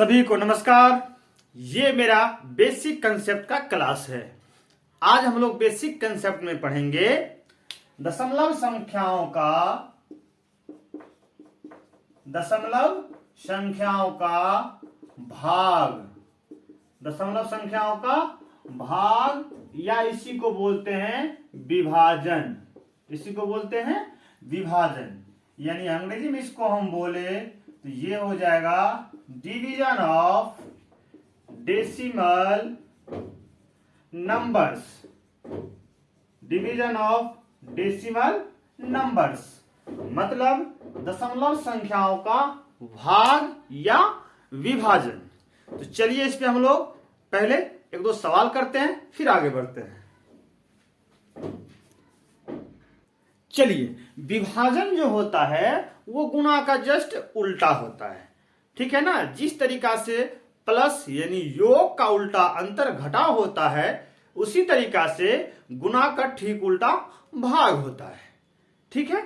सभी को नमस्कार। ये मेरा बेसिक कंसेप्ट का क्लास है। आज हम लोग बेसिक कंसेप्ट में पढ़ेंगे दशमलव संख्याओं का भाग। दशमलव संख्याओं का भाग या इसी को बोलते हैं विभाजन। इसी को बोलते हैं विभाजन, यानी अंग्रेजी में इसको हम बोले तो ये हो जाएगा division of decimal numbers. Division of decimal numbers मतलब दशमलव संख्याओं का भाग या विभाजन। तो चलिए इस पे हम लोग पहले एक दो सवाल करते हैं, फिर आगे बढ़ते हैं। चलिए, विभाजन जो होता है वो गुणा का जस्ट उल्टा होता है, ठीक है ना। जिस तरीका से प्लस यानी योग का उल्टा अंतर घटाव होता है, उसी तरीका से गुणा का ठीक उल्टा भाग होता है, ठीक है।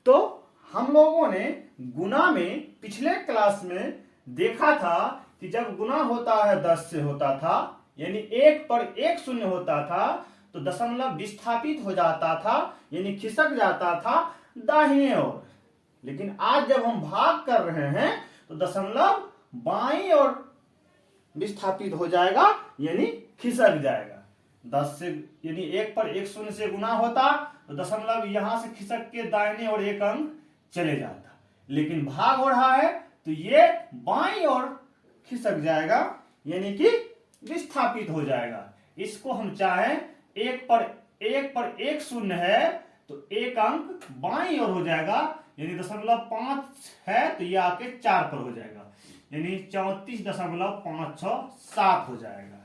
तो हम लोगों ने गुणा में पिछले क्लास में देखा था कि जब गुणा होता है 10 से होता था, यानी 1 पर 1 शून्य होता था, तो दशमलव विस्थापित हो जाता था, यानी खिसक जाता था दाहिने ओर। लेकिन आज जब हम भाग कर रहे हैं तो दशमलव बाईं ओर विस्थापित हो जाएगा, यानी खिसक जाएगा। 10 से यानी 1 पर 1 शून्य से गुणा होता तो दशमलव यहां से खिसक के दाहिने ओर एक अंक चले जाता। लेकिन भाग हो रहा है तो ये बाईं ओर खिसक जाएगा, यानी कि विस्थापित हो जाएगा। इसको हम चाहें 1 पर 1 शून्य है तो एक अंक बाईं ओर हो जाएगा, यानी 0.5 है तो ये आके 4 पर हो जाएगा, यानी 34.567 हो जाएगा।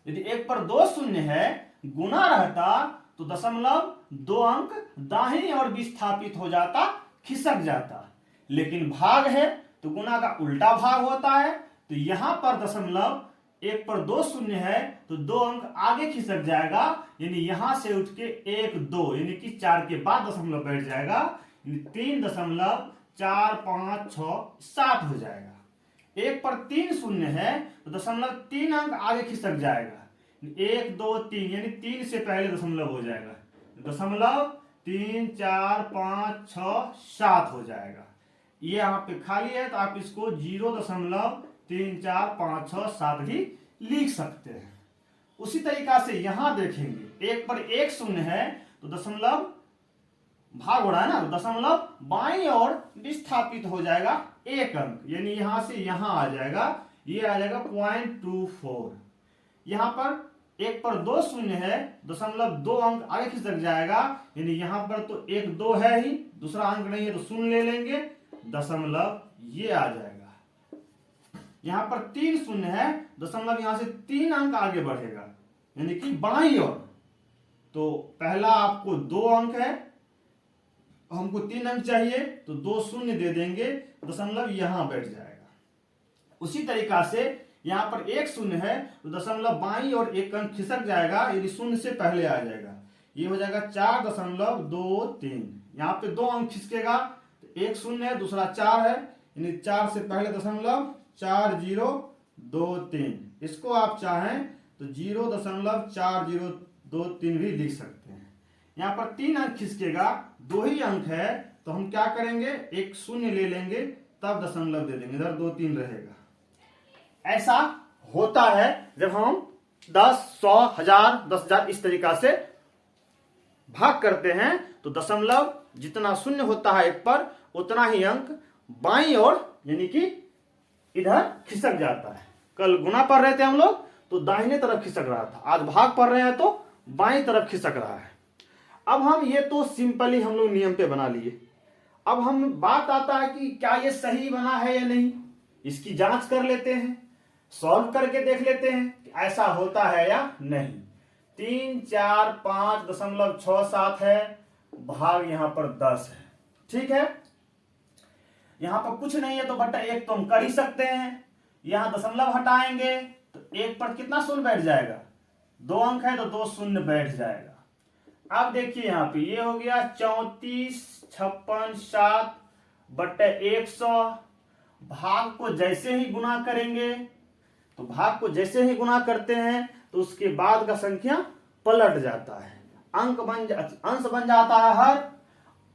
यदि 1 पर 2 शून्य है, गुना रहता तो 0.2 अंक दाहिनी ओर विस्थापित हो जाता, खिसक जाता। लेकिन भाग है तो गुना का उल्टा भाग होता है, तो यहां पर 1 पर 2 शून्य है तो 2 अंक आगे खिसक जाएगा, यानी यहां से उठ के 1 2 यानी कि 4 के बाद दशमलव बैठ जाएगा, 3.4567 हो जाएगा। 1 पर 3 शून्य है तो 0.3 अंक आगे खिसक जाएगा, 1 2 3 यानी 3 से पहले दशमलव हो जाएगा, 0.34567 हो जाएगा। ये यहाँ पे खाली है तो आप इसको 0.34567 भी लिख सकते हैं। उसी तरीका से यहां देखेंगे, 1 पर 1 शून्य है तो दशमलव भाग हो रहा है ना, दशमलव बाईं ओर विस्थापित हो जाएगा एक अंक, यानी यहां से यहां आ जाएगा, ये आ जाएगा 0.24। यहां पर 1 पर 2 शून्य है, 0.2 अंक आगे खिसक जाएगा, यानी यहां पर तो 1 2 है ही, दूसरा अंक नहीं है तो शून्य ले लेंगे, दशमलव ये आ जाएगा। यहां पर 3 शून्य है, दशमलव यहां से 3 अंक आगे बढ़ेगा, यानी कि बाईं ओर। तो पहला आपको 2 अंक है, हमको 3 अंक चाहिए तो 2 शून्य दे देंगे, दशमलव यहां बैठ जाएगा। उसी तरीका से यहां पर 1 शून्य है तो दशमलव बाईं और एक अंक खिसक जाएगा, यानी शून्य से पहले आ जाएगा, ये हो जाएगा 4.23। यहां पे 2 अंक खिसकेगा, तो 1 शून्य है, दूसरा 4 है, यानी 4 से पहले दशमलव 4023। इसको आप चाहें तो 0.4023 भी लिख सकते हैं। यहां पर 3 अंक खिसकेगा, 2 ही अंक है तो हम क्या करेंगे, एक शून्य ले लेंगे, तब दशमलव दे देंगे, इधर 2 3 रहेगा। ऐसा होता है जब हम 10 100 1000 10,000 इस तरीका से भाग करते हैं, तो दशमलव जितना शून्य होता है 1 पर, उतना ही अंक बाईं ओर यानी कि इधर खिसक जाता है। कल गुणा पढ़ रहे थे हम लोग तो दाहिने तरफ खिसक रहा था, आज भाग पढ़ रहे हैं तो बाईं तरफ खिसक रहा है। अब हम ये तो सिंपली हम लोग नियम पे बना लिए। अब हम बात आता है कि क्या ये सही बना है या नहीं, इसकी जांच कर लेते हैं, सॉल्व करके देख लेते हैं कि ऐसा होता है या नहीं। 345.67 है, भाग यहां पर 10 है, ठीक है। यहां पर कुछ नहीं है तो बटा 1 तो हम कर ही सकते हैं। यहां दशमलव हटाएंगे तो 1 पर कितना शून्य बैठ जाएगा, 2 अंक है तो 2 शून्य बैठ जाएगा। अब देखिए यहां पे ये हो गया 3456.7 बटे 100, भाग को जैसे ही गुना करेंगे, तो भाग को जैसे ही गुना करते हैं तो उसके बाद का संख्या पलट जाता है। अंश बन जाता है हर,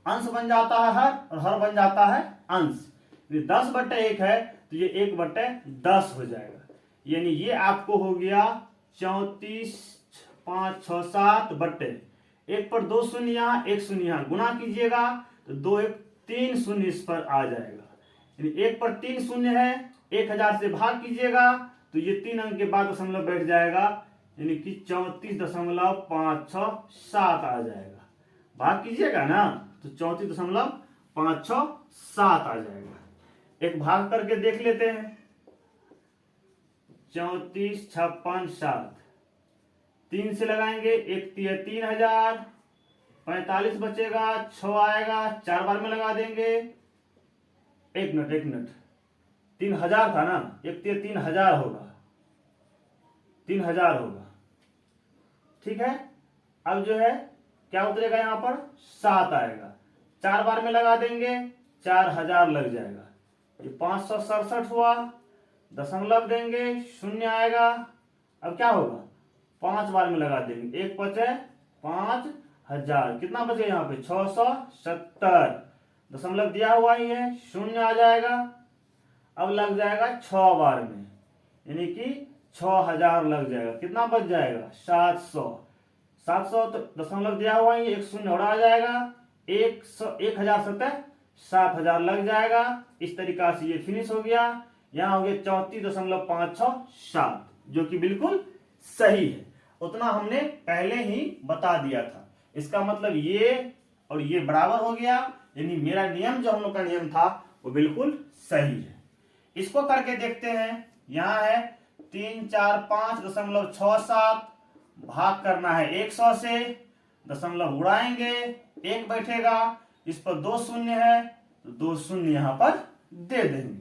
अंश बन जाता है हर, और हर बन जाता है अंश। 10/1 है तो ये 1/10 हो जाएगा। यानी ये आपको हो गया 34 5 6 7 बट्टे 1 पर 2 शून्य यहाँ, 1 शून्य यहाँ, गुना कीजिएगा तो 2 1 3 शून्य इस पर आ जाएगा। यानी 1 पर 3 शून्य है, 1000 से भाग कीजिएगा तो ये 3 अंक के बाद दशमलव बैठ जाएगा, यानी कि 34.567 आ जाएगा। भाग कीजिएगा ना तो 34.567 आ जाएगा। एक भाग करके देख लेते हैं। 34 56 7, 3 से लगाएंगे, 1 3 3000, 45 बचेगा, 6 आएगा, 4 बार में लगा देंगे। एक मिनट 3000 था ना, 1 3 3000 होगा, 3000 होगा। ठीक है, अब जो है क्या उतरेगा, यहां पर 7 आएगा, 4 बार में लगा देंगे, 4000 लग जाएगा। ये 567 हुआ, दशमलव देंगे, शून्य आएगा। अब क्या होगा, 5 बार में लगा देंगे, 1 बचे 5000, कितना बचे यहाँ पे 670, दशमलव दिया हुआ ही है, शून्य आ जाएगा। अब लग जाएगा 6 बार में, यानी कि 6000 लग जाएगा, कितना बच जाएगा 700, 700 तो दशमलव दिया हुआ ही, एक शून्य और आ जाएगा, 1000 सतह 7000 लग जाएगा। इस तरीका से ये फिनिश हो गया। यहाँ हो गया 34.567, जो कि बिल्कुल सही है। उतना हमने पहले ही बता दिया था। इसका मतलब ये और ये बराबर हो गया, यानी मेरा नियम जो हम लोग का नियम था वो बिल्कुल सही है। इसको करके देखते हैं। यहाँ है 345.67, भाग करना है 100 से, दशमलव उड़ाएंगे, 1 बैठेगा, इस पर 2 शून्य है तो 2 शून्य यहाँ पर दे देंगे।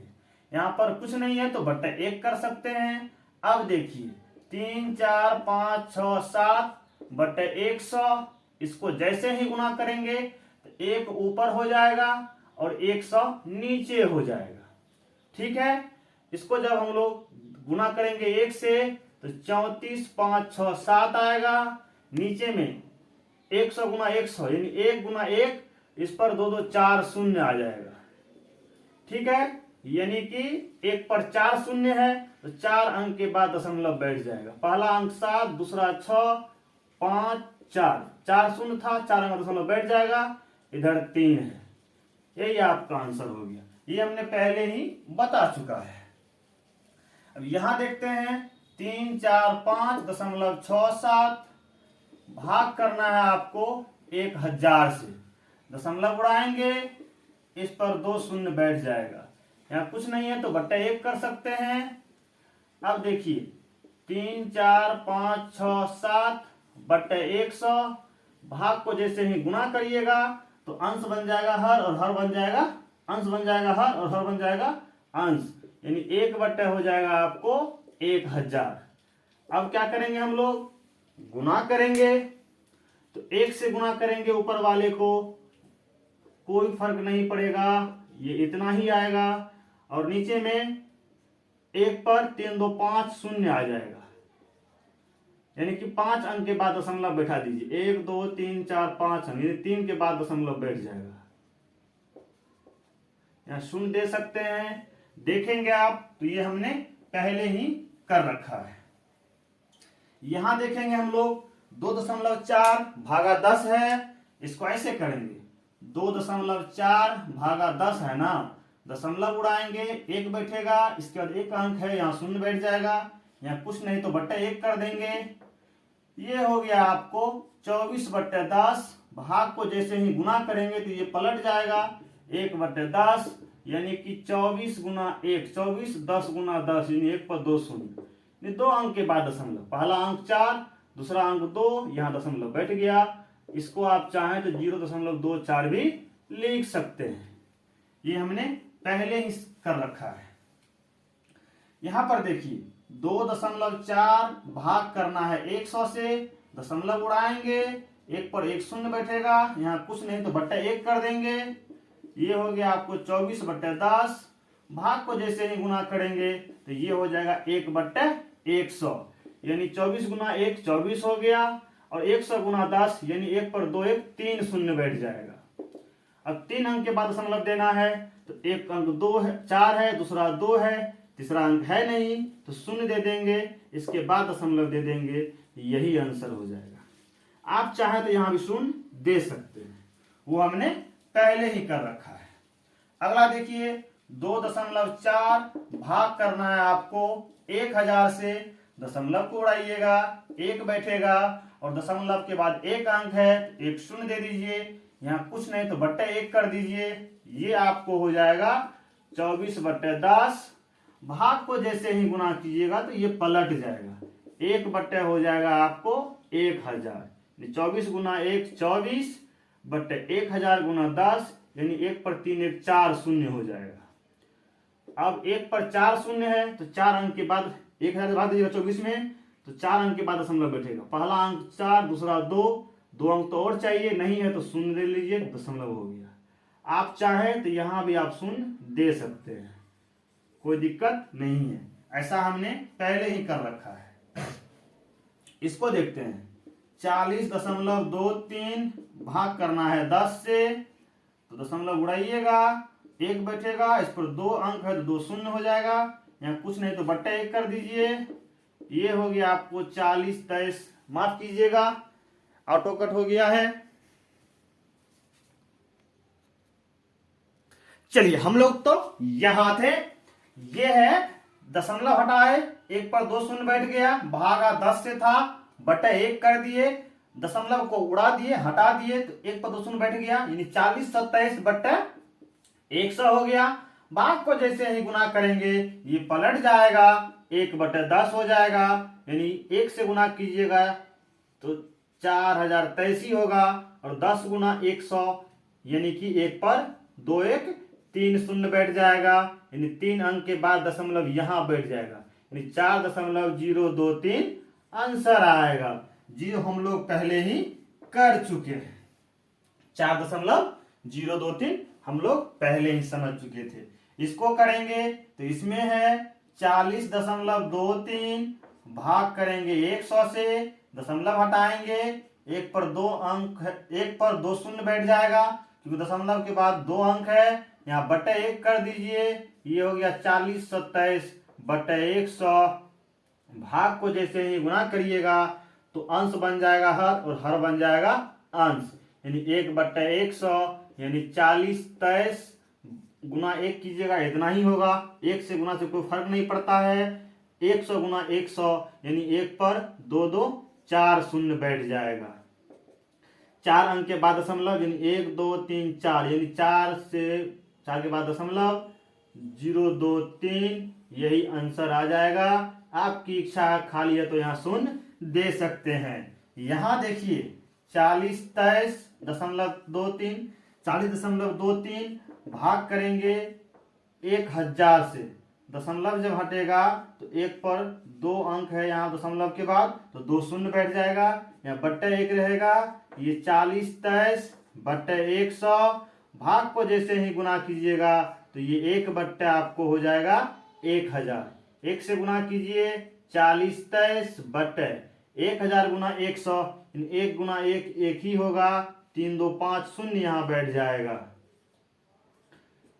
यहाँ पर कुछ नहीं है तो बट्टा 1 कर सकते हैं। अब देखिए 3 4 5 6 7 बट्टे 100, इसको जैसे ही गुना करेंगे तो 1 ऊपर हो जाएगा और 100 नीचे हो जाएगा। ठीक है, इसको जब हम लोग गुना करेंगे 1 से तो 34.567 आएगा। नीचे में 100 गुना 100 यानी 1 गुना 1, इस पर 2 2 4 शून्य आ जाएगा। ठीक है, यानी कि 1 पर 4 शून्य है तो 4 अंक के बाद दशमलव बैठ जाएगा। पहला अंक 7, दूसरा 6 5 4, 4 शून्य था, 4 अंक दशमलव बैठ जाएगा, इधर 3 है। यही आपका आंसर हो गया। ये हमने पहले ही बता चुका है। अब यहां देखते हैं 3 4 5.67, भाग करना है आपको 1000 से, दशमलव उड़ाएंगे, इस पर 2 शून्य बैठ जाएगा। यहाँ कुछ नहीं है तो बट्टा 1 कर सकते हैं। अब देखिए 3 4 5 6 7 बट्टे 100, भाग को जैसे ही गुना करिएगा तो अंश बन जाएगा हर और हर बन जाएगा अंश, बन जाएगा हर और हर बन जाएगा अंश, यानी 1 बट्टे हो जाएगा आपको 1000। अब क्या करेंगे, हम लोग गुना करेंगे तो 1 से गुना करेंगे ऊपर वाले को, कोई फर्क नहीं पड़ेगा, ये इतना ही आएगा। और नीचे में 1 पर 3 2 5 शून्य आ जाएगा, यानी कि 5 अंक के बाद दशमलव बैठा दीजिए, 1 2 3 4 5 अंक, यानी 3 के बाद दशमलव बैठ जाएगा। यहाँ शून्य दे सकते हैं, देखेंगे आप तो ये हमने पहले ही कर रखा है। यहां देखेंगे हम लोग 2.4 भागा 10 है, इसको ऐसे करेंगे 2.4 भागा 10 है ना, दशमलव उड़ाएंगे, 1 बैठेगा, इसके बाद 1 अंक है, यहाँ शून्य बैठ जाएगा, यहाँ कुछ नहीं तो बट्टा 1 कर देंगे। ये हो गया आपको 24/10, भाग को जैसे ही गुना करेंगे तो ये पलट जाएगा 1/10, यानी कि 24 गुना 1 24, 10 गुना 10 यानी 1 पर 2 शून्य, 2 अंक के बाद दशमलव, पहला अंक 4, दूसरा अंक 2, यहाँ दशमलव बैठ गया। इसको आप चाहें तो 0.24 भी लिख सकते हैं, ये हमने पहले ही कर रखा है। यहां पर देखिए 2.4 भाग करना है 100 से, दशमलव उड़ाएंगे, 1 पर 1 शून्य बैठेगा, यहाँ कुछ नहीं तो बट्टा 1 कर देंगे। ये हो गया आपको 24/10, भाग को जैसे ही गुना करेंगे तो ये हो जाएगा 1/100, यानी 24 गुना 1 24 हो गया, और 100 गुना 10 यानी 1 पर 2 1 3 शून्य बैठ जाएगा। अब 3 अंक के बाद दशमलव देना है, तो एक अंक 2 है 4 है, दूसरा 2 है, तीसरा अंक है नहीं, तो शून्य दे देंगे, इसके बाद दशमलव दे देंगे, यही आंसर हो जाएगा। आप चाहे तो यहां भी शून्य दे सकते हैं, वो हमने पहले ही कर रखा है। अगला देखिए 2.4 भाग करना है आपको 1000 से, दशमलव को उड़ाइएगा, 1 बैठेगा, और दशमलव के बाद एक अंक है तो एक शून्य दे दीजिए, यहाँ कुछ नहीं तो बट्टे 1 कर दीजिए, ये आपको हो जाएगा 24/10। भाग को जैसे ही गुना कीजिएगा तो ये पलट जाएगा, 1 बट्टे हो जाएगा आपको 1000, 24 गुना 1 24 बट्टे 1000 गुना 10, यानी 1 पर 3 1 4 शून्य हो जाएगा। अब 1 पर 4 शून्य है तो 4 अंक के बाद 1000 भाग दीजिएगा 24 में, तो 4 अंक के बाद दशमलव बैठेगा, पहला अंक 4, दूसरा 2 अंक तो और चाहिए, नहीं है तो शून्य दे लीजिए, दशमलव हो गया। आप चाहें तो यहां भी आप शून्य दे सकते हैं, कोई दिक्कत नहीं है, ऐसा हमने पहले ही कर रखा है। इसको देखते हैं 40.23 भाग करना है 10 से, तो दशमलव उड़ाइएगा, 1 बैठेगा, इस पर 2 अंक है तो 2 शून्य हो जाएगा, यहाँ कुछ नहीं तो बट्टे 1 कर दीजिए, ये हो गया आपको 40/23, माफ कीजिएगा ऑटो कट हो गया है। चलिए हम लोग तो यहां थे, ये है दशमलव हटाए, 1 पर 2 शून्य बैठ गया, भागा 10 से था, बटे 1 कर दिए, दशमलव को उड़ा दिए, हटा दिए, तो 1 पर 2 शून्य बैठ गया, यानी 40/27 बटे 100 हो गया। भाग को जैसे ही गुना करेंगे ये पलट जाएगा, 1/10 हो जाएगा, यानी 1 से गुना कीजिएगा तो 4083 होगा, और 10 गुना 100 यानी कि 1 पर 2 1 3 शून्य बैठ जाएगा, यानी 3 अंक के बाद दशमलव यहां बैठ जाएगा, यानी 4.023 आंसर आएगा, जी हम लोग पहले ही कर चुके हैं। 4.023 हम लोग पहले ही समझ चुके थे। इसको करेंगे तो इसमें है 40.23 भाग करेंगे 100 से, दशमलव हटाएंगे, 1 पर 2 अंक है, 1 पर 2 शून्य बैठ जाएगा, क्योंकि दशमलव के बाद 2 अंक है, यहाँ बटे 1 कर दीजिए, ये हो गया 40/27 बटे 100। भाग को जैसे ही गुना करिएगा तो अंश बन जाएगा हर, और हर बन जाएगा अंश, यानी 1/100, यानी 40/23 गुना 1 कीजिएगा, इतना ही होगा, 1 से गुना से कोई फर्क नहीं पड़ता है, 100 गुना 100 यानी 1 पर 2 2 4 शून्य बैठ जाएगा, 4 अंक के बाद दशमलव, यानी 1 2 3 4, यानी 4 से 4 के बाद दशमलव 023, यही आंसर आ जाएगा। आपकी इच्छा खाली है तो यहाँ शून्य दे सकते हैं। यहाँ देखिए 40/23 40.23 भाग करेंगे 1000 से, दशमलव जब हटेगा तो 1 पर 2 अंक है यहाँ दशमलव के बाद, तो 2 शून्य बैठ जाएगा, यहाँ बट्टे 1 रहेगा, ये 40/23 बट्टे 100। भाग को जैसे ही गुना कीजिएगा तो ये 1 बट्टे आपको हो जाएगा 1000, 1 से गुना कीजिए, 40/23 बट्टे 1000 गुना 100, 1 गुना 1 1 ही होगा, 3 2 5 शून्य यहाँ बैठ जाएगा,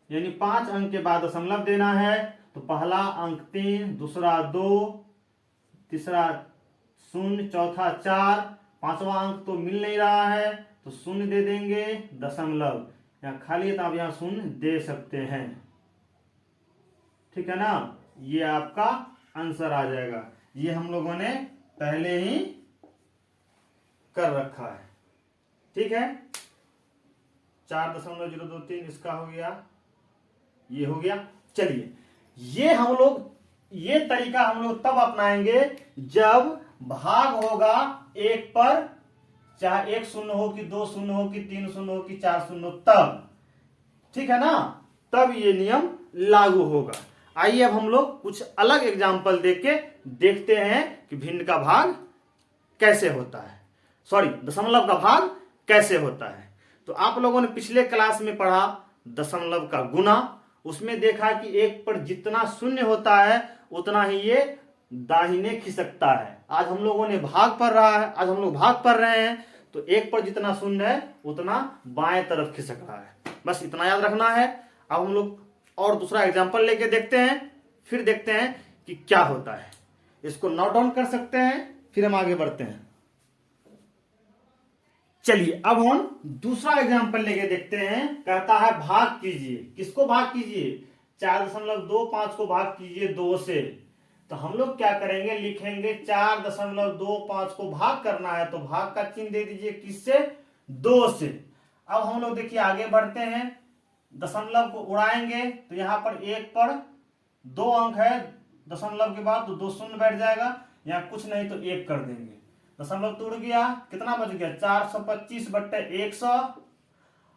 यानी 5 अंक के बाद दशमलव देना है, तो पहला अंक 3, दूसरा 2, तीसरा 0, चौथा 4, पांचवा अंक तो मिल नहीं रहा है तो शून्य दे देंगे, दशमलव यहाँ खाली है तो आप यहाँ शून्य दे सकते हैं, ठीक है ना, ये आपका आंसर आ जाएगा। ये हम लोगों ने पहले ही कर रखा है, ठीक है। 4.023 इसका हो गया, ये हो गया। चलिए ये तरीका हम लोग तब अपनाएंगे जब भाग होगा 1 पर, चाहे 1 शून्य हो कि 2 शून्य हो कि 3 शून्य हो कि 4 शून्य हो, तब, ठीक है ना, तब ये नियम लागू होगा। आइए अब हम लोग कुछ अलग एग्जाम्पल देख के देखते हैं कि भिन्न का भाग कैसे होता है, सॉरी दशमलव का भाग कैसे होता है। तो आप लोगों ने पिछले क्लास में पढ़ा दशमलव का गुना उसमें देखा कि एक पर जितना शून्य होता है उतना ही ये दाहिने खिसकता है। आज हम लोगों ने भाग पढ़ रहा है, आज हम लोग भाग पढ़ रहे हैं, तो एक पर जितना शून्य है उतना बाएं तरफ खिसक रहा है। बस इतना याद रखना है। अब हम लोग और दूसरा एग्जाम्पल लेके देखते हैं, फिर देखते हैं कि क्या होता है। इसको नोट डाउन कर सकते हैं, फिर हम आगे बढ़ते हैं। चलिए अब हम दूसरा एग्जाम्पल लेके देखते हैं। कहता है भाग कीजिए। किसको भाग कीजिए? 4.25 को भाग कीजिए 2 से। तो हम लोग क्या करेंगे, लिखेंगे 4.25 को भाग करना है तो भाग का चिन्ह दे दीजिए किससे? 2 से। अब हम लोग देखिए आगे बढ़ते हैं, दशमलव को उड़ाएंगे तो यहां पर एक पर 2 अंक है दशमलव के बाद, तो 2 शून्य बैठ जाएगा। यहाँ कुछ नहीं तो 1 कर देंगे, दशमलव टूट गया, कितना बच गया? 425/100।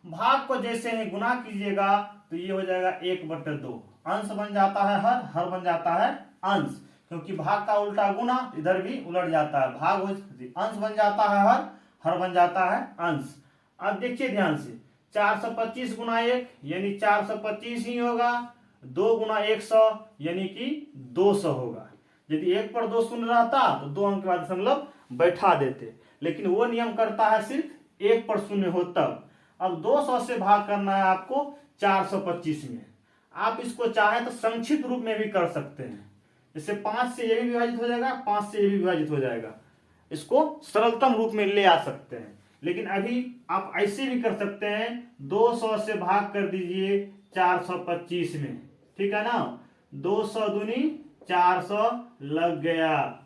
भाग को जैसे ही गुना कीजिएगा तो ये हो जाएगा 1/2। अंश बन जाता है हर, हर बन जाता है अंश, क्योंकि भाग का उल्टा गुना इधर भी उलट जाता है। भाग हो अंश बन जाता है हर, हर बन जाता है अंश। अब देखिए ध्यान से, 425 गुना 1 यानी 425 ही होगा, 2 गुना 100 यानी कि 200 होगा। यदि 1 पर 2 शून्य रहता तो 2 अंक के बाद दशमलव बैठा देते, लेकिन वो नियम करता है सिर्फ 1 पर शून्य हो तब। अब 200 से भाग करना है आपको 425 में। आप इसको चाहे तो संक्षिप्त रूप में भी कर सकते हैं, जैसे 5 से ये भी विभाजित हो जाएगा, 5 से ये भी विभाजित हो जाएगा। इसको सरलतम रूप में ले आ सकते हैं, लेकिन अभी आप ऐसे भी कर सकते हैं, 200 से भाग कर दीजिए 425 में, ठीक है ना। 200 दूनी 400 लग गया,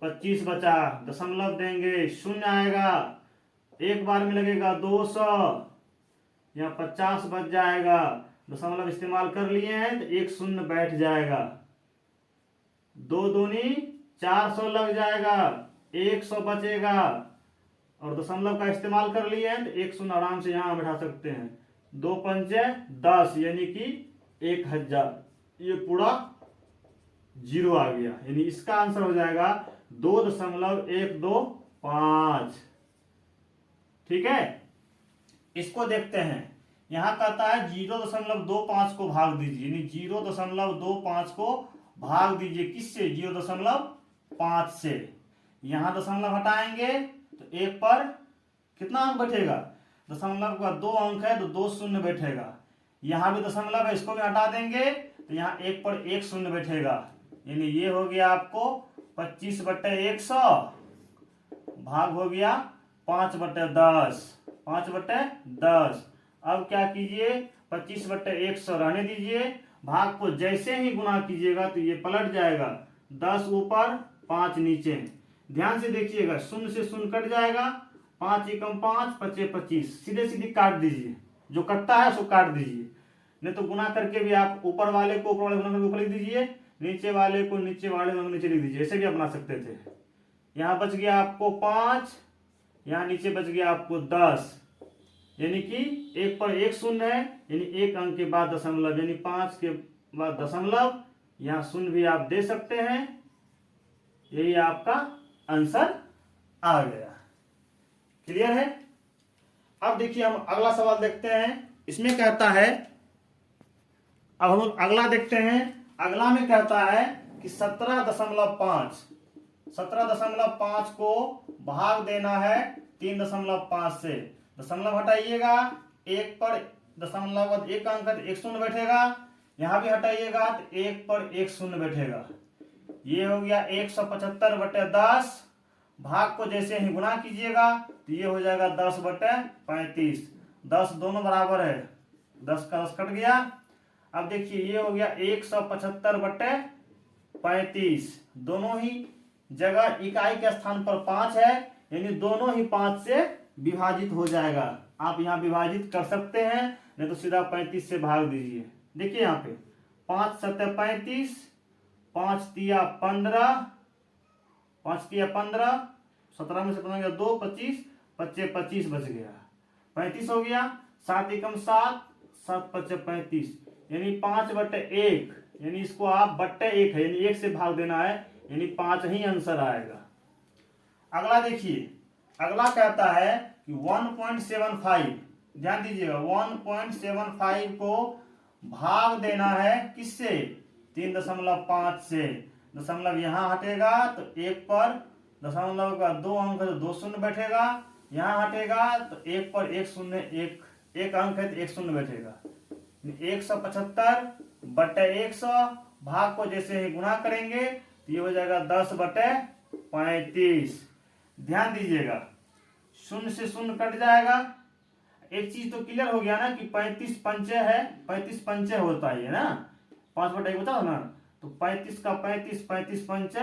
25 बचा, दशमलव देंगे, शून्य आएगा, एक बार में लगेगा 200, यहाँ 50 बच जाएगा, दशमलव इस्तेमाल कर लिए हैं तो एक शून्य बैठ जाएगा, 2 दूनी 400 लग जाएगा, 100 बचेगा, और दशमलव का इस्तेमाल कर लिए हैं तो एक शून्य आराम से यहाँ बैठा सकते हैं। 2 पंचे 10 यानी कि 1000, ये पूरा 0 आ गया, यानी इसका आंसर हो जाएगा 2.125। ठीक है, इसको देखते हैं। यहां कहता है 0.25 को भाग दीजिए, यानी 0.25 को भाग दीजिए किससे? 0.5 से। यहां दशमलव हटाएंगे तो 1 पर कितना अंक बैठेगा? दशमलव का 2 अंक है तो 2 शून्य बैठेगा। यहां भी दशमलव है, इसको भी हटा देंगे तो यहाँ 1 पर 1 शून्य बैठेगा, यानी ये हो गया आपको 25/100, भाग हो गया 5/10, 5/10। अब क्या कीजिए, 25/100 रहने दीजिए, भाग को जैसे ही गुना कीजिएगा तो ये पलट जाएगा, 10 ऊपर 5 नीचे। ध्यान से देखिएगा, शून्य से शून्य कट जाएगा, 5 एकम 5, 5 25, सीधे सीधे काट दीजिए, जो कटता है उसको काट दीजिए। नहीं तो गुना करके भी आप ऊपर वाले को ऊपर वाले गुना करके ऊपर लिख दीजिए, नीचे वाले को नीचे वाले को नीचे लिख दीजिए, ऐसे भी अपना सकते थे। यहाँ बच गया आपको 5, यहाँ नीचे बच गया आपको 10, यानी कि 1 पर 1 शून्य है, यानी 1 अंक के बाद दशमलव, यानी 5 के बाद दशमलव, यहाँ शून्य भी आप दे सकते हैं। यही आपका आंसर आ गया। क्लियर है? अब देखिए हम अगला सवाल देखते हैं। इसमें कहता है, अब हम अगला देखते हैं। अगला में कहता है कि 17.5 को भाग देना है 3.5 से। दशमलव हटाइएगा, 1 पर दशमलव 1 अंक है 1 शून्य बैठेगा, यहां भी हटाइएगा तो 1 पर 1 शून्य बैठेगा। ये हो गया 175/10, भाग को जैसे ही गुना कीजिएगा तो ये हो जाएगा 10/35, 10 दोनों बराबर है, 10 का 10 कट गया। अब देखिए ये हो गया 175/35, दोनों ही जगह इकाई के स्थान पर 5 है, यानी दोनों ही 5 से विभाजित हो जाएगा। आप यहाँ विभाजित कर सकते हैं, नहीं तो सीधा 35 से भाग दीजिए। देखिए यहाँ पे 5 7 35, 5 तिया 15, 5 तिया 15, 17 में से 15 गया 2, 25, 25 25 बच गया, 35 हो गया। 7 एकम 7, 7 5 35, यानी 5/1, यानी इसको आप बट्टे 1 है, यानी 1 से भाग देना है, यानी 5 ही आंसर आएगा। अगला देखिए, अगला कहता है कि 1.75, ध्यान दीजिएगा, 1.75 को भाग देना है किससे, 3.5 से। दशमलव यहाँ हटेगा तो 1 पर दशमलव का 2 अंक है तो 2 शून्य बैठेगा, यहाँ हटेगा तो 1 पर 1 शून्य, एक अंक है तो 1 शून्य बैठेगा। 175/100, भाग को जैसे ही गुणा करेंगे तो ये हो जाएगा 10/35। ध्यान दीजिएगा, शून्य से शून्य कट जाएगा। एक चीज तो क्लियर हो गया ना कि 35 पंचे है, 35 पंचे होता है ना, 5/1 बता ना, तो 35 का 35, 35 पंचे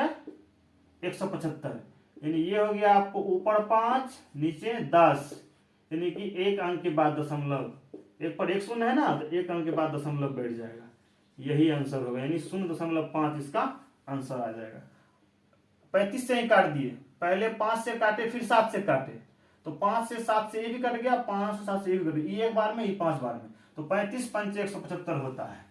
175, यानी ये हो गया आपको ऊपर 5 नीचे 10, यानी कि 1 अंक के बाद दशमलव, 1 पर 1 शून्य है ना, तो 1 अंक के बाद दशमलव बैठ जाएगा, यही आंसर होगा, यानी 0.5 इसका आंसर आ जाएगा। 35 से ही काट दिए, पहले 5 से काटे फिर 7 से काटे, तो 5 से 7 से ये भी कट गया, 5 से 7 से ये भी कट गया, ये एक बार में, ये 5 बार में, तो 35 पंचे 175 होता है।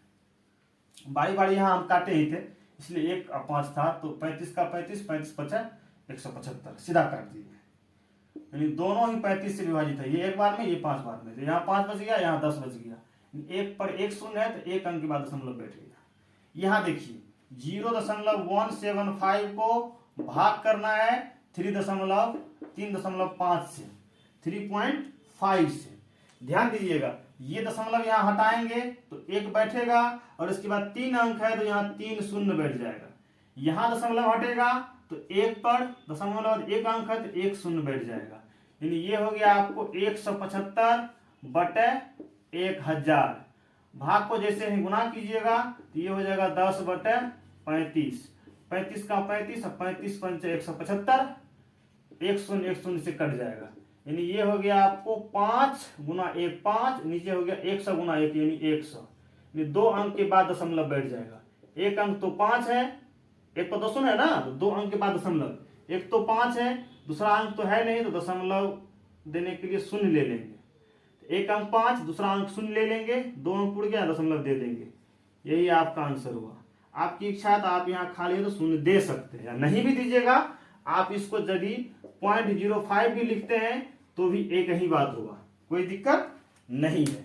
बारी बारी यहाँ हम काटे ही थे इसलिए 1 और 5 था, तो 35 का 35, 35 पचा 175, सीधा काट दिए, यानी दोनों ही 35 से विभाजित है, ये एक बार में, ये 5 बार में, तो यहाँ 5 बच गया, यहाँ 10 बच गया, 1 पर 1 शून्य है तो 1 अंक के बाद दशमलव बैठेगा। यहाँ देखिए 0.175 को भाग करना है 3.5 से, 3.5 से। ध्यान दीजिएगा, ये दशमलव यहाँ हटाएंगे तो 1 बैठेगा, और इसके बाद 3 अंक है तो यहाँ 3 शून्य बैठ जाएगा। यहाँ दशमलव हटेगा तो 1 पर दशमलव 1 अंक है तो 1 शून्य बैठ जाएगा, यानी ये हो गया आपको 175/1000। भाग को जैसे ही गुणा कीजिएगा तो ये हो जाएगा 10/35, 35 का 35 और 35 पंचे 175, 1 शून्य 1 शून्य से कट जाएगा, यानी ये हो गया आपको 5 गुना 1 5, नीचे हो गया 100 गुना 1 यानी 100, यानी 2 अंक के बाद दशमलव बैठ जाएगा। एक अंक तो 5 है, 1 पर 2 शून्य है ना, तो 2 अंक के बाद दशमलव, एक तो 5 है, दूसरा अंक तो है नहीं, तो दशमलव देने के लिए शून्य ले लेंगे, एक अंक 5, दूसरा अंक शून्य ले लेंगे, 2 अंक उड़ गया, दशमलव दे देंगे, यही आपका आंसर हुआ। आपकी इच्छा है तो आप यहाँ खाली है तो शून्य दे सकते हैं, या नहीं भी दीजिएगा, आप इसको यदि 0.05 भी लिखते हैं तो भी एक ही बात होगा, कोई दिक्कत नहीं है।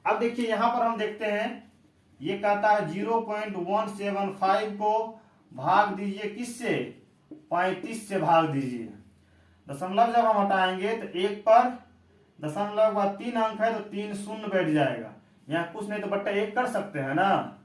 अब देखिए यहाँ पर हम देखते हैं, ये कहता है 0.175 को भाग दीजिए किससे, 35 से भाग दीजिए। दशमलव जब हम हटाएंगे तो 1 पर दशमलव का 3 अंक है तो 3 शून्य बैठ जाएगा, यहाँ कुछ नहीं तो बट्टा 1 कर सकते हैं ना,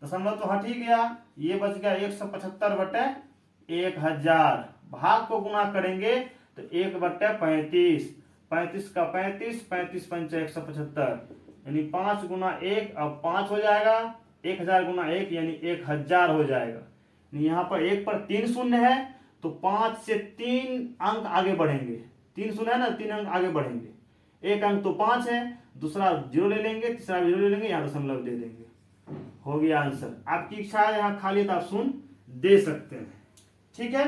दशमलव तो हट ही गया, ये बच गया 175/1000। भाग को गुणा करेंगे तो 1/35, 35 का 35, 35 पंचे 175, यानी 5 गुना 1 अब 5 हो जाएगा, 1000 गुना 1 यानी 1000 हो जाएगा। यहाँ पर 1 पर 3 शून्य है तो 5 से 3 अंक आगे बढ़ेंगे, 3 शून्य है ना, 3 अंक आगे बढ़ेंगे, एक अंक तो 5 है, दूसरा 0 ले लेंगे, तीसरा 0 ले लेंगे, यहाँ दशमलव दे देंगे, हो गया आंसर। आपकी इच्छा है यहाँ खाली तो आप शून्य दे सकते हैं, ठीक है।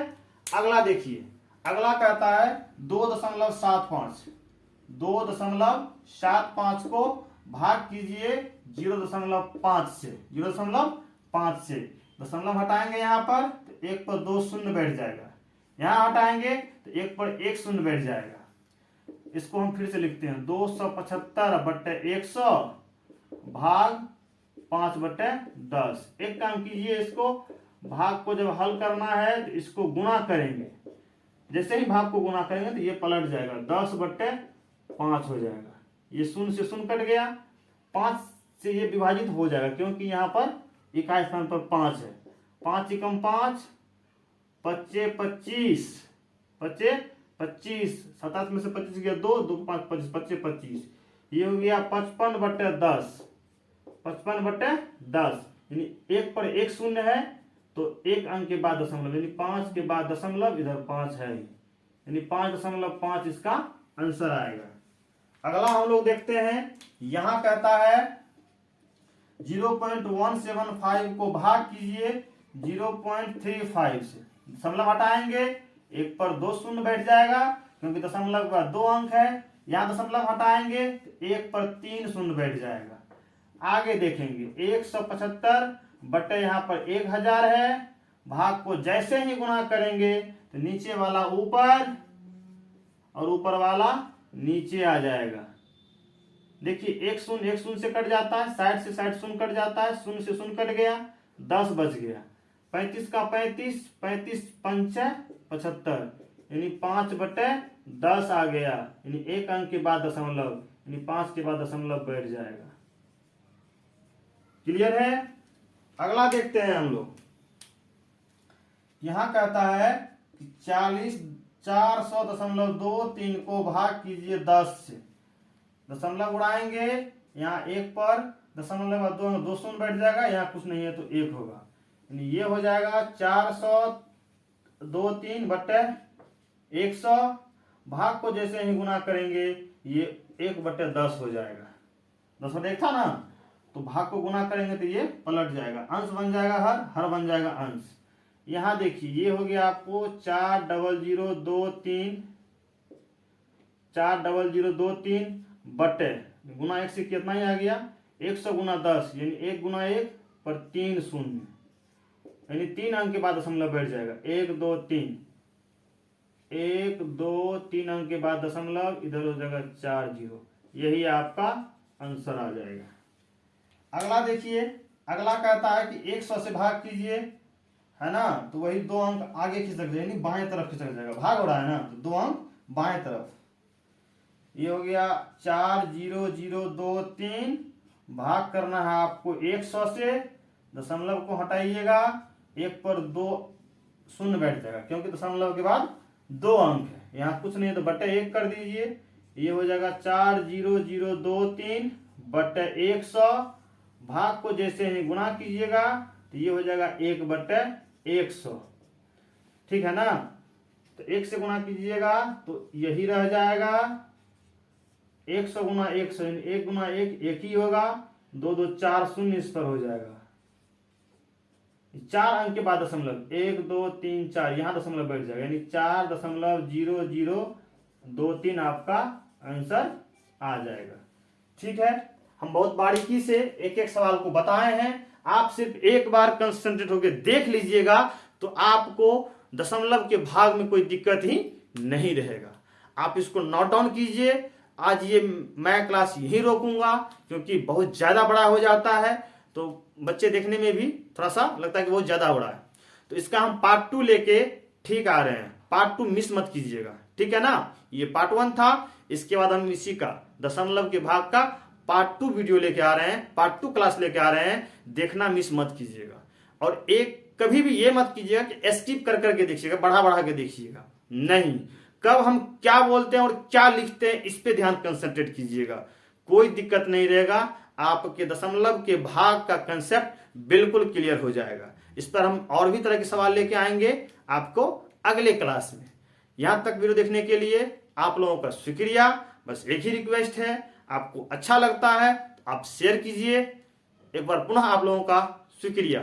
अगला देखिए, अगला कहता है 2.75, 2.75 को भाग कीजिए 0.5 से, 0.5 से दशमलव हटाएंगे यहाँ पर तो 1 पर 2 शून्य बैठ जाएगा, यहाँ हटाएंगे तो 1 पर 1 शून्य बैठ जाएगा। इसको हम फिर से लिखते हैं 275/100 भाग 5/10। एक काम कीजिए, इसको भाग को जब हल करना है तो इसको गुणा करेंगे, जैसे ही भाग को गुणा करेंगे तो ये पलट जाएगा, 10/5 हो जाएगा, ये शून्य से शून्य कट गया, 5 से ये विभाजित हो जाएगा क्योंकि यहाँ पर इकाई स्थान पर 5 है, 5 एकम 5, 25 25, 25 27 में से 25 गया 2, 2 5 25, 25 25, ये हो गया 55/10, 55/10, यानी 1 पर 1 शून्य है तो 1 अंक के बाद दशमलव, यानी 5 के बाद दशमलव, इधर 5 है, यानी 5.5 इसका आंसर आएगा। अगला हम लोग देखते हैं, यहां कहता है 0.175 को भाग कीजिए 0.35 से, दशमलव हटाएंगे 1 पर 2 शून्य बैठ जाएगा क्योंकि दशमलव का 2 अंक है, यहां दशमलव हटाएंगे तो 1 पर 3 शून्य बैठ जाएगा। आगे देखेंगे 175 बटे यहाँ पर 1000 है, भाग को जैसे ही गुणा करेंगे तो नीचे वाला ऊपर और ऊपर वाला नीचे आ जाएगा, देखिए एक शून्य से कट जाता है, साइड शून्य कट जाता है, शून्य से शून्य कट गया, 10 बच गया। 35 का 35, 35 पंचा 75, यानी 5/10 आ गया, यानी एक अंक के बाद दशमलव, यानी 5 के बाद दशमलव बैठ जाएगा। क्लियर है? अगला देखते हैं हम लोग। यहां कहता है कि 400.23 को भाग कीजिए 10 से। दशमलव उड़ाएंगे, यहाँ एक पर दशमलव दो शून्य बैठ जाएगा, यहाँ कुछ नहीं है तो 1 होगा, यानी ये हो जाएगा 423/100। भाग को जैसे ही गुना करेंगे ये 1/10 हो जाएगा। 10/1 था ना, तो भाग को गुना करेंगे तो ये पलट जाएगा, अंश बन जाएगा हर बन जाएगा अंश। यहां देखिए ये हो गया आपको 40023 बटे गुना 1 से कितना ही आ गया 100 गुना 10, यानी 1 गुना 1 पर 3 शून्य, यानी 3 अंक के बाद दशमलव बैठ जाएगा। 1 2 3 1 2 3 अंक के बाद दशमलव, इधर हो जाएगा 4 0। यही आपका आंसर आ जाएगा। अगला देखिए, अगला कहता है कि 100 से भाग कीजिए, है ना, तो वही 2 अंक आगे खिसक जाएगा, यानी बाएं तरफ खिसक जाएगा। भाग हो रहा है ना, तो 2 अंक बाएं तरफ। ये हो गया 40023। भाग करना है आपको 100 से, दशमलव को हटाइएगा, 1 पर 2 शून्य बैठ जाएगा, क्योंकि दशमलव के बाद 2 अंक है, यहाँ कुछ नहीं है तो बटे 1 कर दीजिए। ये हो जाएगा 40023 बटे 100। भाग को जैसे ही गुना कीजिएगा तो ये हो जाएगा 1/100। ठीक है ना, तो 1 से गुना कीजिएगा तो यही रह जाएगा 100 गुना 100, 1 गुना 1 1 ही होगा, 2 2 4 शून्य इस पर हो जाएगा। 4 अंक के बाद दशमलव, 1 2 3 4, यहां दशमलव बैठ जाएगा, यानी 4.0023 आपका आंसर आ जाएगा। ठीक है, हम बहुत बारीकी से एक एक सवाल को बताए हैं, आप सिर्फ एक बार कंसंट्रेट होकर देख लीजिएगा तो आपको दशमलव के भाग में कोई दिक्कत ही नहीं रहेगा। आप इसको नोट डाउन कीजिए। आज ये मैं क्लास यही रोकूंगा, क्योंकि बहुत ज्यादा बड़ा हो जाता है तो बच्चे देखने में भी थोड़ा सा लगता है कि बहुत ज्यादा बड़ा है। तो इसका हम पार्ट 2 लेके ठीक आ रहे हैं, पार्ट 2 मिस मत कीजिएगा। ठीक है ना, ये पार्ट 1 था, इसके बाद हम इसी का दशमलव के भाग का पार्ट 2 वीडियो लेके आ रहे हैं, पार्ट 2 क्लास लेके आ रहे हैं, देखना मिस मत कीजिएगा। और एक कभी भी ये मत कीजिएगा कि स्किप कर करके देखिएगा, बढ़ा के देखिएगा, नहीं, कब हम क्या बोलते हैं और क्या लिखते हैं इस पे ध्यान कंसंट्रेट कीजिएगा, कोई दिक्कत नहीं रहेगा, आपके दशमलव के भाग का कंसेप्ट बिल्कुल क्लियर हो जाएगा। इस पर हम और भी तरह के सवाल लेके आएंगे आपको अगले क्लास में। यहां तक वीडियो देखने के लिए आप लोगों का शुक्रिया। बस एक ही रिक्वेस्ट है, आपको अच्छा लगता है तो आप शेयर कीजिए। एक बार पुनः आप लोगों का शुक्रिया।